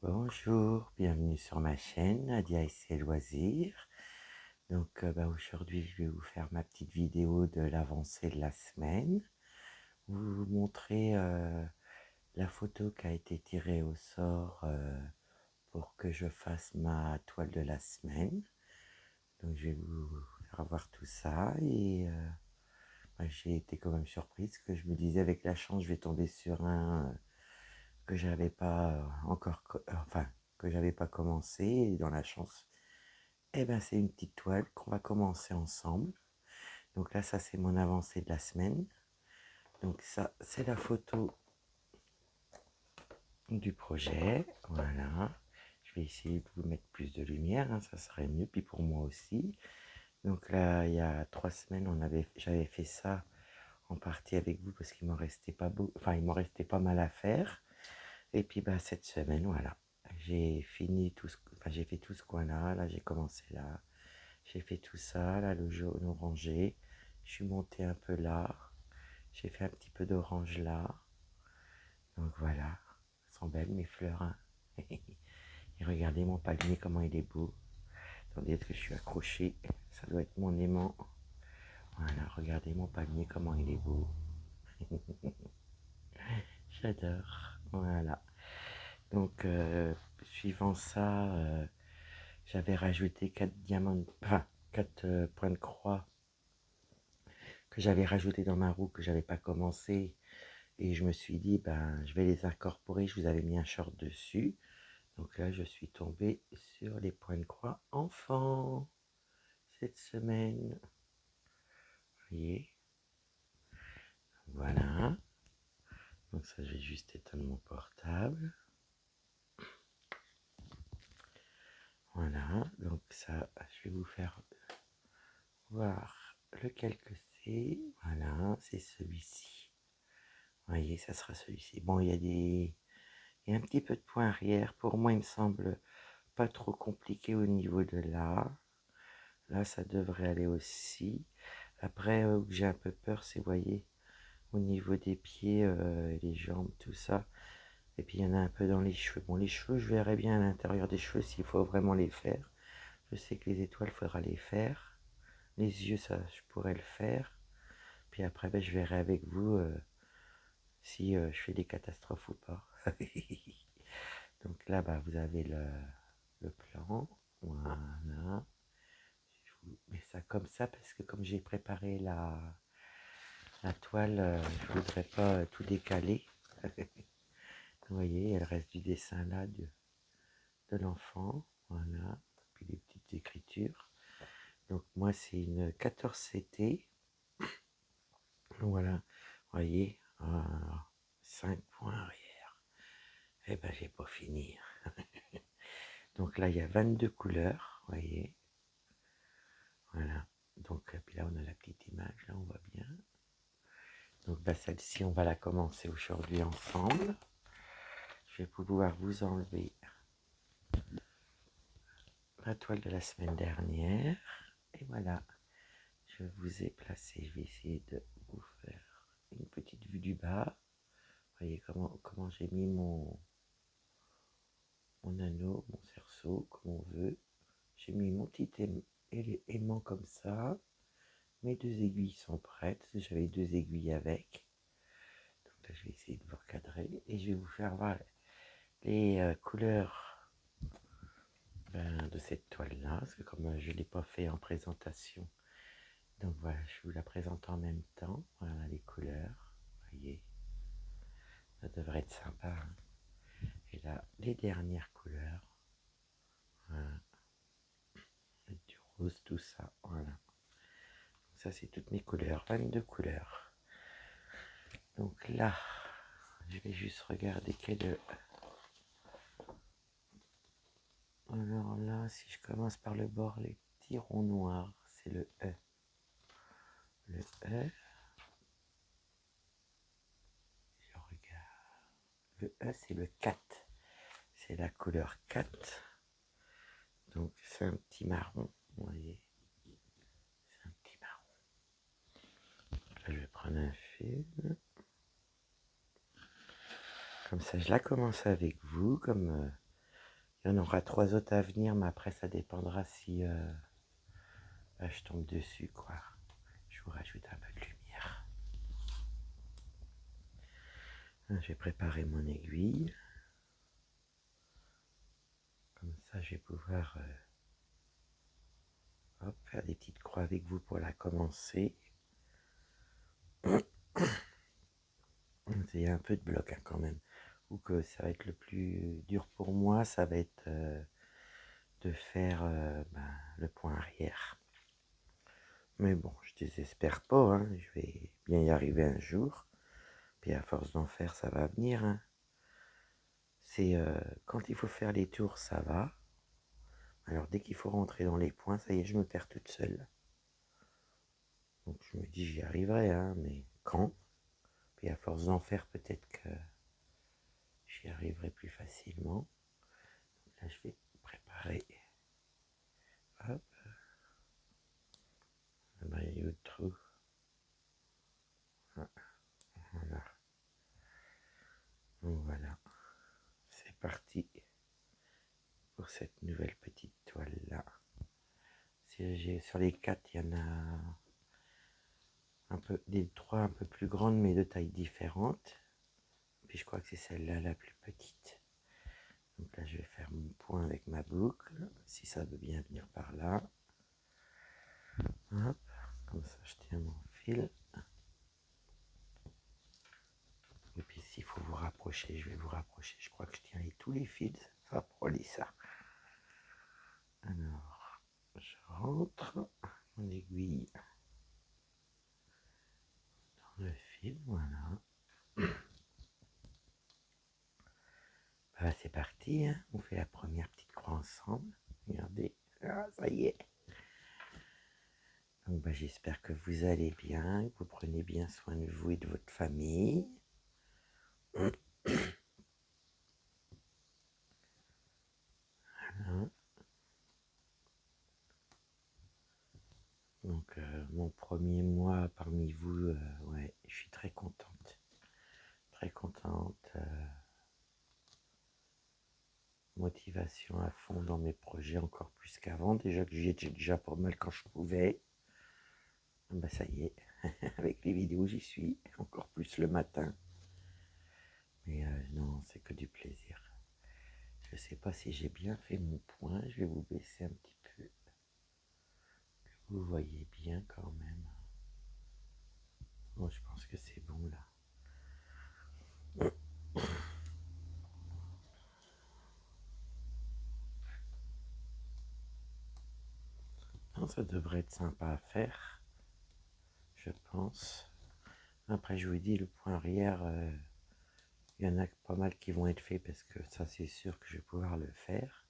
Bonjour, bienvenue sur ma chaîne Nadia et ses loisirs. Donc aujourd'hui je vais vous faire ma petite vidéo de l'avancée de la semaine. Vous montrer la photo qui a été tirée au sort pour que je fasse ma toile de la semaine. Donc je vais vous faire voir tout ça et j'ai été quand même surprise que je me disais avec la chance je vais tomber sur un que j'avais pas enfin que j'avais pas commencé et dans la chance c'est une petite toile qu'on va commencer ensemble. Donc là ça c'est mon avancée de la semaine. Donc ça c'est la photo du projet, voilà. Je vais essayer de vous mettre plus de lumière, hein, ça serait mieux, puis pour moi aussi. Donc là il y a 3 semaines j'avais fait ça en partie avec vous parce qu'il m'en restait pas beau, enfin il m'en restait pas mal à faire. Et puis cette semaine, voilà, j'ai fini j'ai fait tout ce coin-là. Là, j'ai commencé là, j'ai fait tout ça, là, le jaune orangé. Je suis monté un peu là, j'ai fait un petit peu d'orange là. Donc voilà, elles sont belles mes fleurs. Hein. Et regardez mon palmier, comment il est beau. Attendez, est-ce que je suis accroché? Ça doit être mon aimant. Voilà, regardez mon palmier, comment il est beau. J'adore. Voilà. Donc, suivant ça, j'avais rajouté 4 diamants, enfin 4 points de croix que j'avais rajouté dans ma roue que j'avais pas commencé. Et je me suis dit, je vais les incorporer. Je vous avais mis un short dessus. Donc là, je suis tombée sur les points de croix enfants cette semaine. Vous voyez? Voilà. Donc ça, je vais juste éteindre mon portable. Voilà. Donc ça, je vais vous faire voir lequel que c'est. Voilà, c'est celui-ci. Vous voyez, ça sera celui-ci. Bon, il y a un petit peu de point arrière. Pour moi, il me semble pas trop compliqué au niveau de là. Là, ça devrait aller aussi. Après, où j'ai un peu peur, c'est, vous voyez, au niveau des pieds, les jambes, tout ça. Et puis, il y en a un peu dans les cheveux. Bon, les cheveux, je verrai bien à l'intérieur des cheveux s'il faut vraiment les faire. Je sais que les étoiles, il faudra les faire. Les yeux, ça, je pourrais le faire. Puis après, je verrai avec vous si je fais des catastrophes ou pas. Donc là, vous avez le plan. Voilà. Je vous mets ça comme ça parce que comme j'ai préparé la toile, je voudrais pas tout décaler. Vous voyez, elle reste du dessin là de l'enfant. Voilà. Puis des petites écritures. Donc moi, c'est une 14CT. Voilà. Vous voyez, 5 points arrière. Eh ben, j'ai pas fini. Donc là, il y a 22 couleurs. Vous voyez. Voilà. Donc, puis là, on a la petite image. Là, on voit bien. Donc, celle-ci, on va la commencer aujourd'hui ensemble. Je vais pouvoir vous enlever la toile de la semaine dernière. Et voilà. Je vous ai placé. Je vais essayer de vous faire une petite vue du bas. Vous voyez comment j'ai mis mon anneau, mon cerceau, comme on veut. J'ai mis mon petit aimant comme ça. Mes 2 aiguilles sont prêtes. J'avais 2 aiguilles avec. Donc là, je vais essayer de vous recadrer. Et je vais vous faire voir les couleurs de cette toile-là. Parce que comme je ne l'ai pas fait en présentation, donc voilà, je vous la présente en même temps. Voilà les couleurs. Vous voyez, ça devrait être sympa. Hein. Et là, les dernières couleurs. Voilà. Du rose, tout ça. Voilà. Ça, c'est toutes mes couleurs. 22 couleurs. Donc là, je vais juste regarder quel... Alors là, si je commence par le bord, les petits ronds noirs, c'est le E. Le E. Je regarde. Le E, c'est le 4. C'est la couleur 4. Donc c'est un petit marron, vous voyez. C'est un petit marron. Là, je vais prendre un film. Comme ça, je la commence avec vous, comme Il y en aura 3 autres à venir, mais après ça dépendra si je tombe dessus, quoi. Je vous rajoute un peu de lumière. J'ai préparé mon aiguille. Comme ça, je vais pouvoir faire des petites croix avec vous pour la commencer. Il y a un peu de bloc quand même. Ou que ça va être le plus dur pour moi, ça va être de faire le point arrière. Mais bon, je désespère pas, hein. Je vais bien y arriver un jour. Puis à force d'en faire, ça va venir. Hein. C'est quand il faut faire les tours, ça va. Alors dès qu'il faut rentrer dans les points, ça y est, je me perds toute seule. Donc je me dis j'y arriverai, hein, mais quand? Puis à force d'en faire, peut-être que j'y arriverai plus facilement. Là, je vais préparer. Hop. Le maillot de trou. Ah, voilà. Donc voilà. C'est parti pour cette nouvelle petite toile là. Sur les 4, il y en a des 3 un peu plus grandes, mais de tailles différentes. Puis je crois que c'est celle-là la plus petite. Donc là, je vais faire mon point avec ma boucle, si ça veut bien venir par là. Hop, comme ça, je tiens mon fil. Et puis s'il faut vous rapprocher, je vais vous rapprocher. Je crois que je tiens tous les fils. Ça va prendre ça. Alors, je rentre mon aiguille dans le fil, voilà. C'est parti, hein. On fait la première petite croix ensemble. Regardez, ça y est. Donc j'espère que vous allez bien, que vous prenez bien soin de vous et de votre famille. Voilà. Donc mon premier mois parmi vous, ouais, je suis très contente. Très contente. Motivation à fond dans mes projets, encore plus qu'avant. Déjà que j'y étais déjà pas mal quand je pouvais. Ça y est, avec les vidéos j'y suis, encore plus le matin. Mais non, c'est que du plaisir. Je sais pas si j'ai bien fait mon point, je vais vous baisser un petit peu. Que vous voyez bien quand même. Bon, je pense que c'est bon là. Non, ça devrait être sympa à faire, je pense. Après, je vous dis, le point arrière, il y en a pas mal qui vont être faits parce que ça, c'est sûr que je vais pouvoir le faire.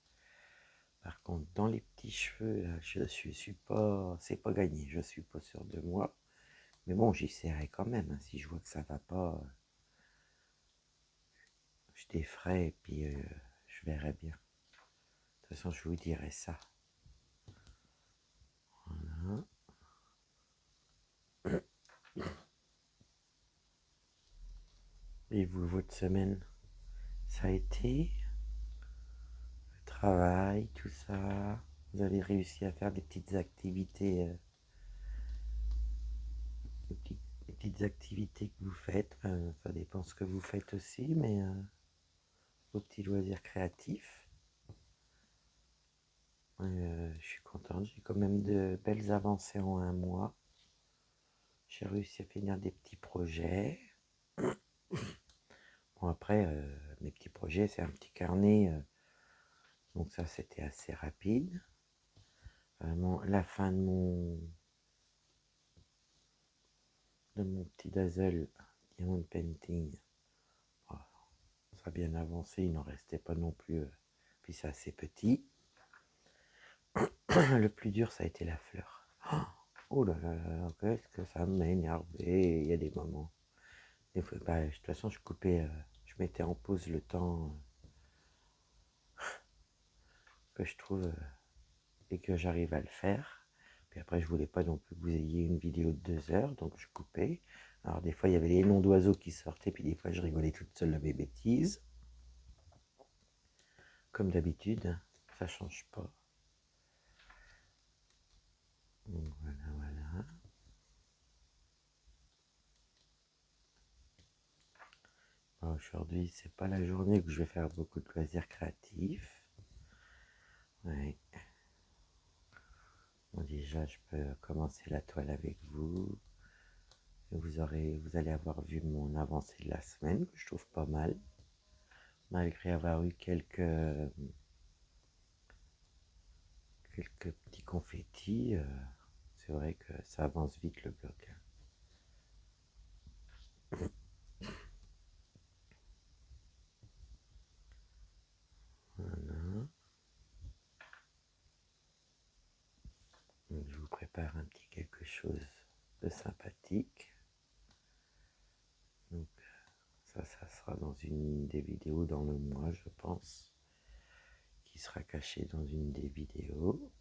Par contre, dans les petits cheveux, là, je suis pas, c'est pas gagné, je suis pas sûr de moi. Mais bon, j'essaierai quand même. Hein. Si je vois que ça va pas, je défrais et puis je verrai bien. De toute façon, je vous dirai ça. Voilà. Et vous, votre semaine, ça a été? Le travail, tout ça? Vous avez réussi à faire des petites activités, des petites activités que vous faites? Ça dépend ce que vous faites aussi, mais vos petits loisirs créatifs. Je suis contente, j'ai quand même de belles avancées en un mois. J'ai réussi à finir des petits projets. Bon, après, mes petits projets, c'est un petit carnet. Donc ça, c'était assez rapide. La fin de mon petit Dazzle Diamond Painting, oh, ça a bien avancé. Il n'en restait pas non plus. Puis c'est assez petit. Le plus dur, ça a été la fleur. Oh là là là, qu'est-ce que ça m'a énervé. Il y a des moments. Des fois, de toute façon, je coupais, je mettais en pause le temps que je trouve et que j'arrive à le faire. Puis après, je voulais pas non plus que vous ayez une vidéo de 2 heures, donc je coupais. Alors des fois, il y avait les noms d'oiseaux qui sortaient, puis des fois, je rigolais toute seule à mes bêtises. comme d'habitude, hein, ça change pas. Donc voilà. Bon, aujourd'hui, c'est pas la journée où je vais faire beaucoup de loisirs créatifs. Ouais. Bon, déjà, je peux commencer la toile avec vous. Vous allez avoir vu mon avancée de la semaine, que je trouve pas mal. Malgré avoir eu quelques petits confettis, c'est vrai que ça avance vite le bloc. Voilà. Donc, je vous prépare un petit quelque chose de sympathique. Donc ça sera dans une des vidéos dans le mois, je pense, qui sera caché dans une des vidéos.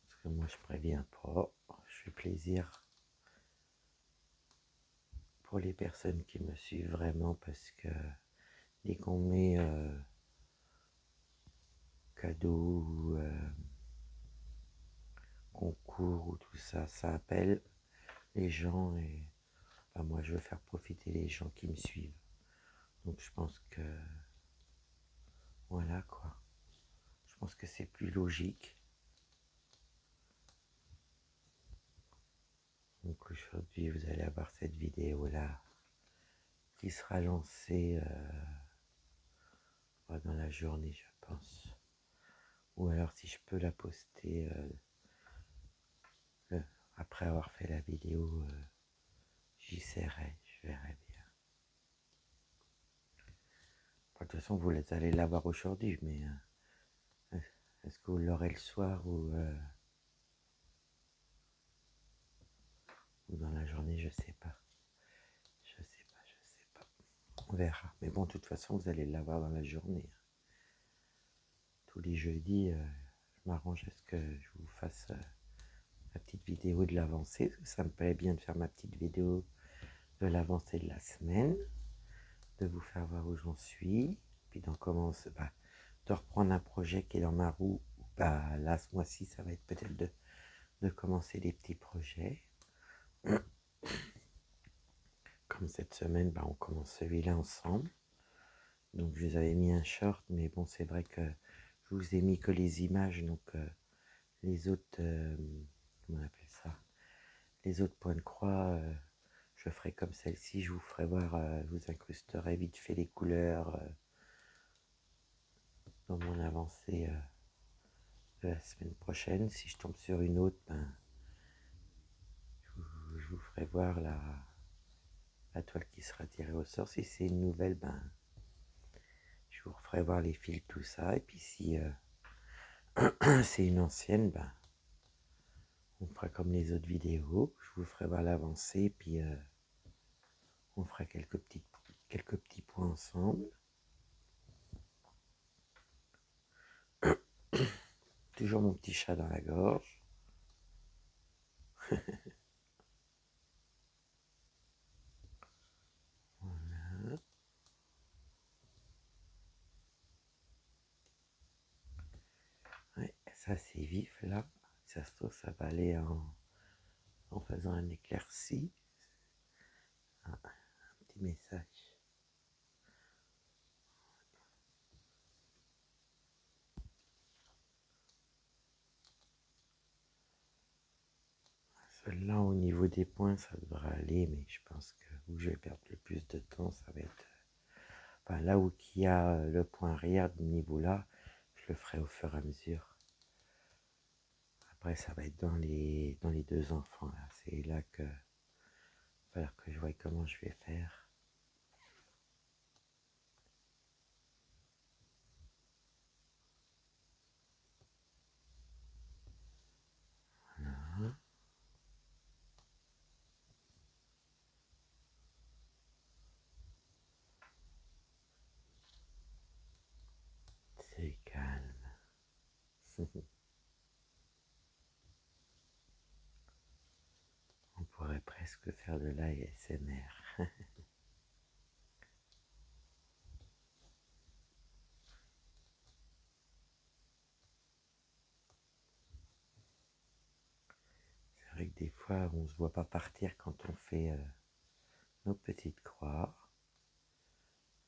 Parce que moi, je préviens pas. Je fais plaisir pour les personnes qui me suivent vraiment, parce que dès qu'on met cadeau ou concours ou tout ça, ça appelle les gens et moi, je veux faire profiter les gens qui me suivent. Donc je pense que voilà quoi. Je pense que c'est plus logique. Donc aujourd'hui, vous allez avoir cette vidéo-là qui sera lancée dans la journée, je pense. Ou alors si je peux la poster après avoir fait la vidéo, j'y serai, je verrai bien. De toute façon, vous allez la voir aujourd'hui, mais est-ce que vous l'aurez le soir ou dans la journée, je sais pas. Je sais pas. On verra. Mais bon, de toute façon, vous allez l'avoir dans la journée. Tous les jeudis, je m'arrange à ce que je vous fasse ma petite vidéo de l'avancée. Ça me plaît bien de faire ma petite vidéo de l'avancée de la semaine, de vous faire voir où j'en suis, puis d'en commencer, de reprendre un projet qui est dans ma roue. Là, ce mois-ci, ça va être peut-être de commencer des petits projets. Comme cette semaine, on commence celui-là ensemble. Donc je vous avais mis un short, mais bon, c'est vrai que je vous ai mis que les images, donc les autres, comment on appelle ça, les autres points de croix, je ferai comme celle-ci, je vous ferai voir, je vous incrusterai vite fait les couleurs dans mon avancée de la semaine prochaine. Si je tombe sur une autre, je vous ferai voir la toile qui sera tirée au sort. Si c'est une nouvelle, je vous ferai voir les fils, tout ça. Et puis si c'est une ancienne, on fera comme les autres vidéos. Je vous ferai voir l'avancée, puis on fera quelques petits points ensemble. Toujours mon petit chat dans la gorge. Voilà. Ouais, ça c'est vif là. Ça se trouve, ça va aller en faisant un éclairci. Un petit message. Celle-là, au niveau des points, ça devrait aller, mais je pense que où je vais perdre le plus de temps, ça va être là où il y a le point arrière du niveau là, je le ferai au fur et à mesure. Après, ça va être dans les deux enfants là. C'est là que va falloir que je voie comment je vais faire. Voilà. C'est calme. On pourrait presque faire de l'ASMR. des fois on se voit pas partir quand on fait nos petites croix.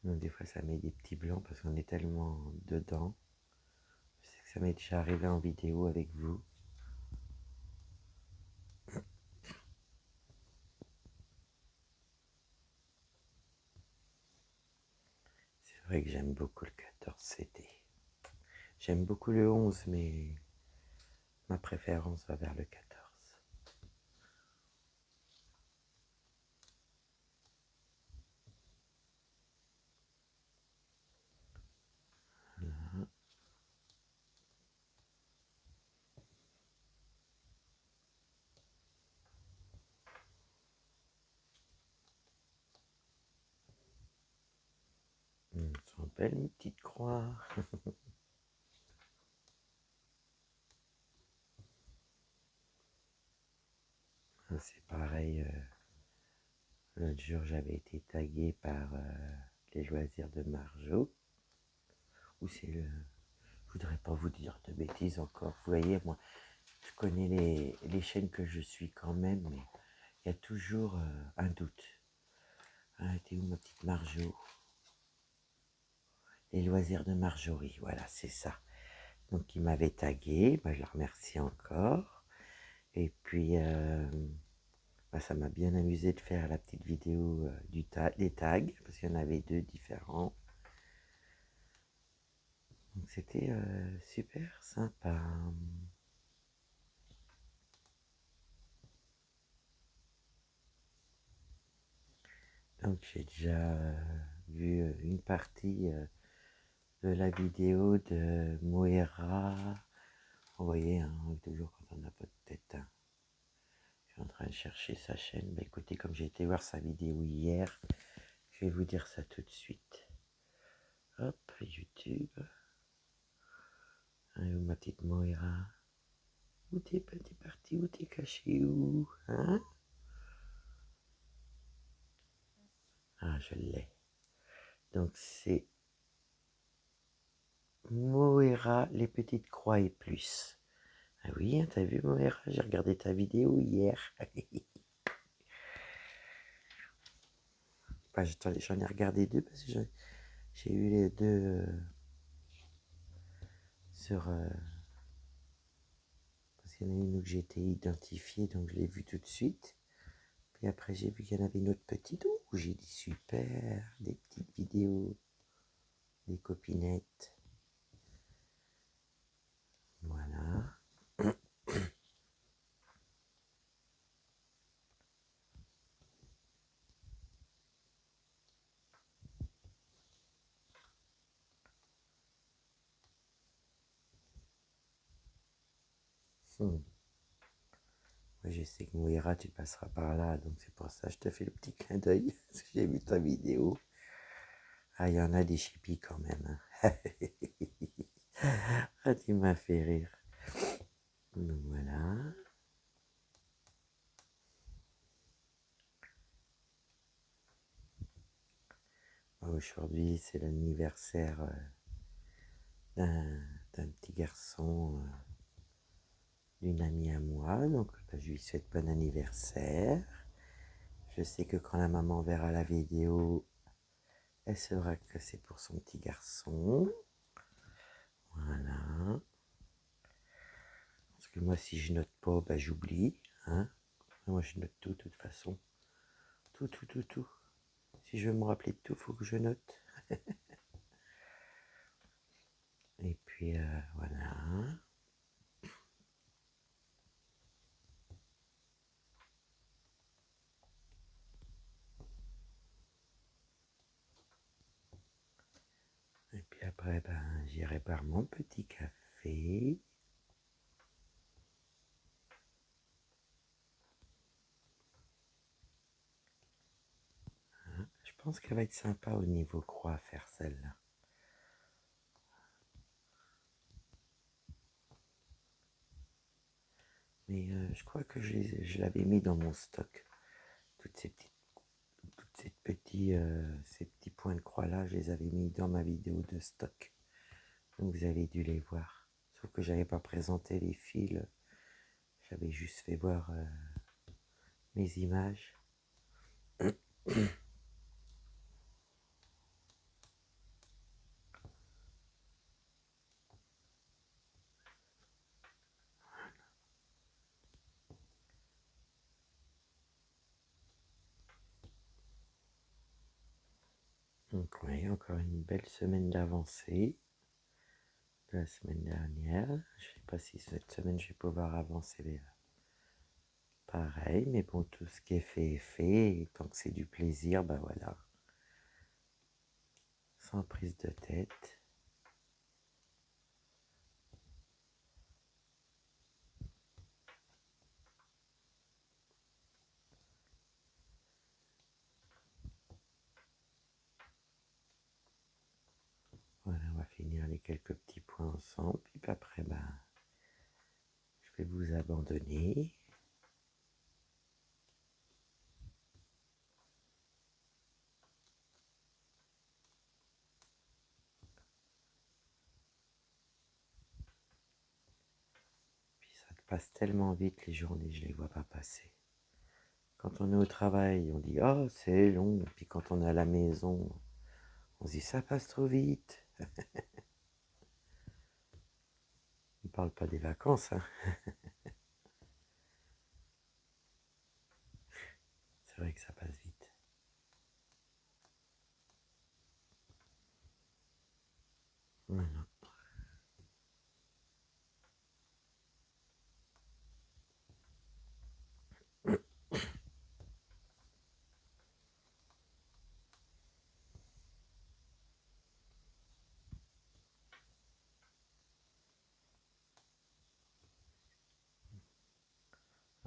Donc des fois ça met des petits blancs parce qu'on est tellement dedans. Je sais que ça m'est déjà arrivé en vidéo avec vous. C'est vrai que j'aime beaucoup le 14 CD. J'aime beaucoup le 11, mais ma préférence va vers le 14. Voilà. Sont belles mes petites croix. C'est pareil, l'autre jour j'avais été tagué par les loisirs de Marjo. Ou c'est le... Je voudrais pas vous dire de bêtises encore. Vous voyez, moi, je connais les chaînes que je suis quand même, mais il y a toujours un doute. Ah, t'es où ma petite Marjo? Les loisirs de Marjorie, voilà, c'est ça. Donc il m'avait tagué, je la remercie encore. Et puis ça m'a bien amusé de faire la petite vidéo des tags, parce qu'il y en avait 2 différents. Donc c'était super sympa. Donc j'ai déjà vu une partie de la vidéo de Moira. Vous voyez, hein, toujours quand on n'a pas de tête. Hein. Je suis en train de chercher sa chaîne. Bah, écoutez, comme j'ai été voir sa vidéo hier, je vais vous dire ça tout de suite. Hop, YouTube. Hein, où ma petite Moira? Où t'es parti? Où t'es caché? Où? Hein? Ah, je l'ai. Donc c'est Moira, les petites croix et plus. Ah oui, hein, t'as vu Moira? J'ai regardé ta vidéo hier. Enfin, j'en ai regardé 2 parce que j'ai eu les 2 sur... parce qu'il y en a une où j'ai été identifié, donc je l'ai vue tout de suite. Puis après, j'ai vu qu'il y en avait une autre petite où j'ai dit super, des petites vidéos, des copinettes. Voilà. Moi, je sais que Moira, tu passeras par là, donc c'est pour ça que je te fais le petit clin d'œil, parce que j'ai vu ta vidéo. Ah, il y en a des chippies quand même. Hein. Ah, tu m'as fait rire. Donc voilà. Aujourd'hui, c'est l'anniversaire d'un petit garçon, d'une amie à moi. Donc, je lui souhaite bon anniversaire. Je sais que quand la maman verra la vidéo, elle saura que c'est pour son petit garçon. Voilà. Parce que moi, si je note pas, j'oublie. Hein. Moi, je note tout, de toute façon. Tout, tout, tout, tout. Si je veux me rappeler de tout, il faut que je note. Et puis, voilà. Et puis après, j'irai boire mon petit café. Hein. Je pense qu'elle va être sympa au niveau croix à faire celle-là. Mais je crois que je l'avais mis dans mon stock. Toutes ces petits points de croix là, je les avais mis dans ma vidéo de stock. Donc vous avez dû les voir. Sauf que j'avais pas présenté les fils. J'avais juste fait voir mes images. Donc oui, encore une belle semaine d'avancée de la semaine dernière. Je sais pas si cette semaine je vais pouvoir avancer pareil, mais bon, tout ce qui est fait est fait, et tant que c'est du plaisir, bah voilà, sans prise de tête. Voilà, on va finir les quelques petits points ensemble, puis après, bah, je vais vous abandonner. Puis ça passe tellement vite les journées, je les vois pas passer. Quand on est au travail, on dit «Oh, c'est long», puis quand on est à la maison, on se dit «Ça passe trop vite». On ne parle pas des vacances, hein. C'est vrai que ça passe vite. Voilà.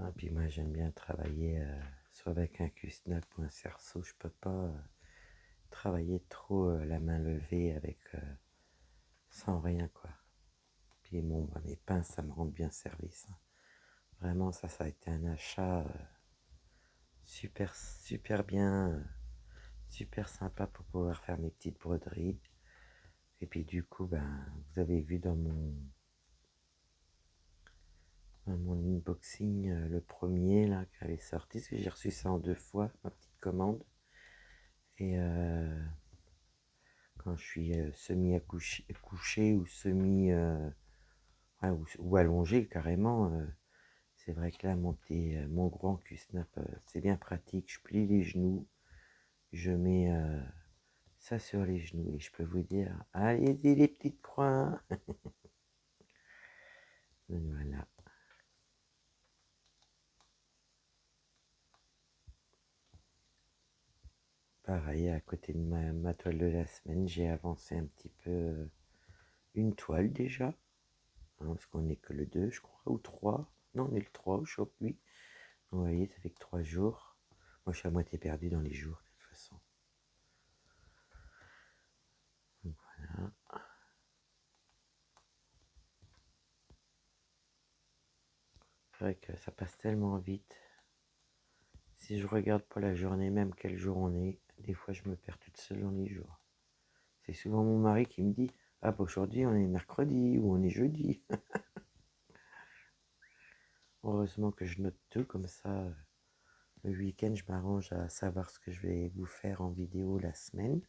Ah, puis moi j'aime bien travailler soit avec un QSNAP ou un cerceau. Je peux pas travailler trop la main levée avec sans rien quoi. Puis bon, bah, mes pinces ça me rend bien service, hein. Vraiment ça a été un achat super bien, super sympa pour pouvoir faire mes petites broderies. Et puis du coup, ben, vous avez vu dans mon unboxing le premier là qui avait sorti, parce que j'ai reçu ça en 2 fois, ma petite commande. Et quand je suis couché ou ouais, ou allongé carrément, c'est vrai que là mon grand Q-snap, c'est bien pratique. Je plie les genoux, je mets ça sur les genoux et je peux vous dire, allez-y les petites croix. Voilà. Pareil, à côté de ma toile de la semaine, j'ai avancé un petit peu une toile déjà, hein, parce qu'on n'est que le 2 je crois, ou 3. Non, on est le 3 aujourd'hui. Vous voyez, ça fait que 3 jours. Moi, je suis à moitié perdu dans les jours, de toute façon. Donc, voilà. C'est vrai que ça passe tellement vite. Si je regarde pas la journée, même quel jour on est, des fois je me perds toute seule dans les jours. C'est souvent mon mari qui me dit, ah bah aujourd'hui on est mercredi ou on est jeudi. Heureusement que je note tout comme ça. Le week-end, je m'arrange à savoir ce que je vais vous faire en vidéo la semaine.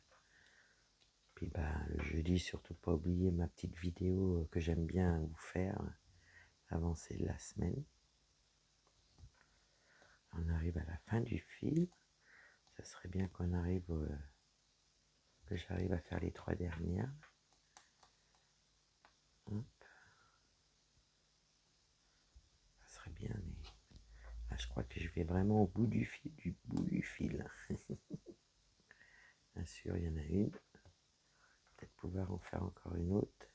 Puis bah, le jeudi, surtout pas oublier ma petite vidéo que j'aime bien vous faire, avancer la semaine. On arrive à la fin du film. Ça serait bien qu'on arrive, que j'arrive à faire les 3 dernières. Hop. Ça serait bien, mais là, je crois que je vais vraiment au bout du fil, Bien sûr, il y en a une. Peut-être pouvoir en faire encore une autre.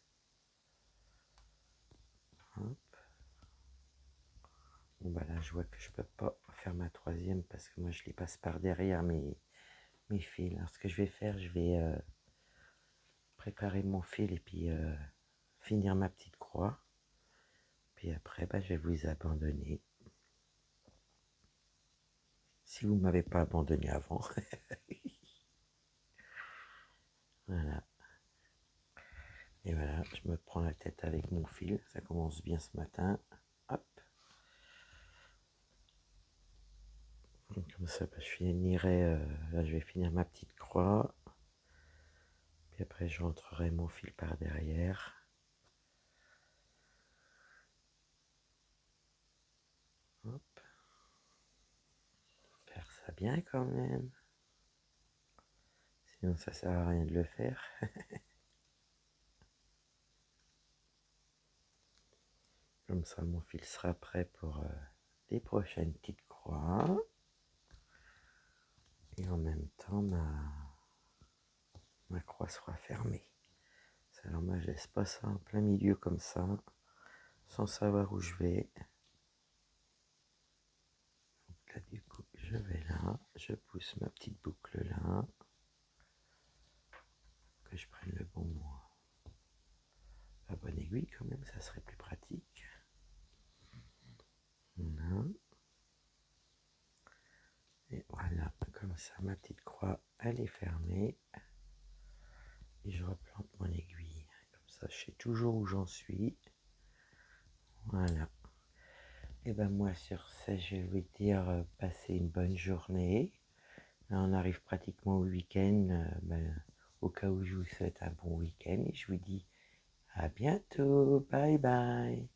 Hop. Bon bah là, je vois que je peux pas faire ma troisième parce que moi, je les passe par derrière mes fils. Alors, ce que je vais faire, je vais préparer mon fil et puis finir ma petite croix. Puis après, bah, je vais vous abandonner. Si vous ne m'avez pas abandonné avant. Voilà. Et voilà, je me prends la tête avec mon fil. Ça commence bien ce matin. Hop. Comme ça, je finirai, là je vais finir ma petite croix. Puis après je rentrerai mon fil par derrière. Hop. Faire ça bien quand même. Sinon ça sert à rien de le faire. Comme ça mon fil sera prêt pour les prochaines petites croix. Et en même temps ma croix sera fermée. Alors moi je laisse pas ça en plein milieu comme ça, sans savoir où je vais. Donc là du coup je vais là, je pousse ma petite boucle là, que je prenne la bonne aiguille quand même, ça serait plus pratique. Voilà. Et voilà, comme ça ma petite croix elle est fermée. Et je replante mon aiguille, comme ça je sais toujours où j'en suis. Voilà. Et ben moi sur ça je vais vous dire passez une bonne journée. Là, on arrive pratiquement au week-end. Au cas où je vous souhaite un bon week-end et je vous dis à bientôt. Bye bye.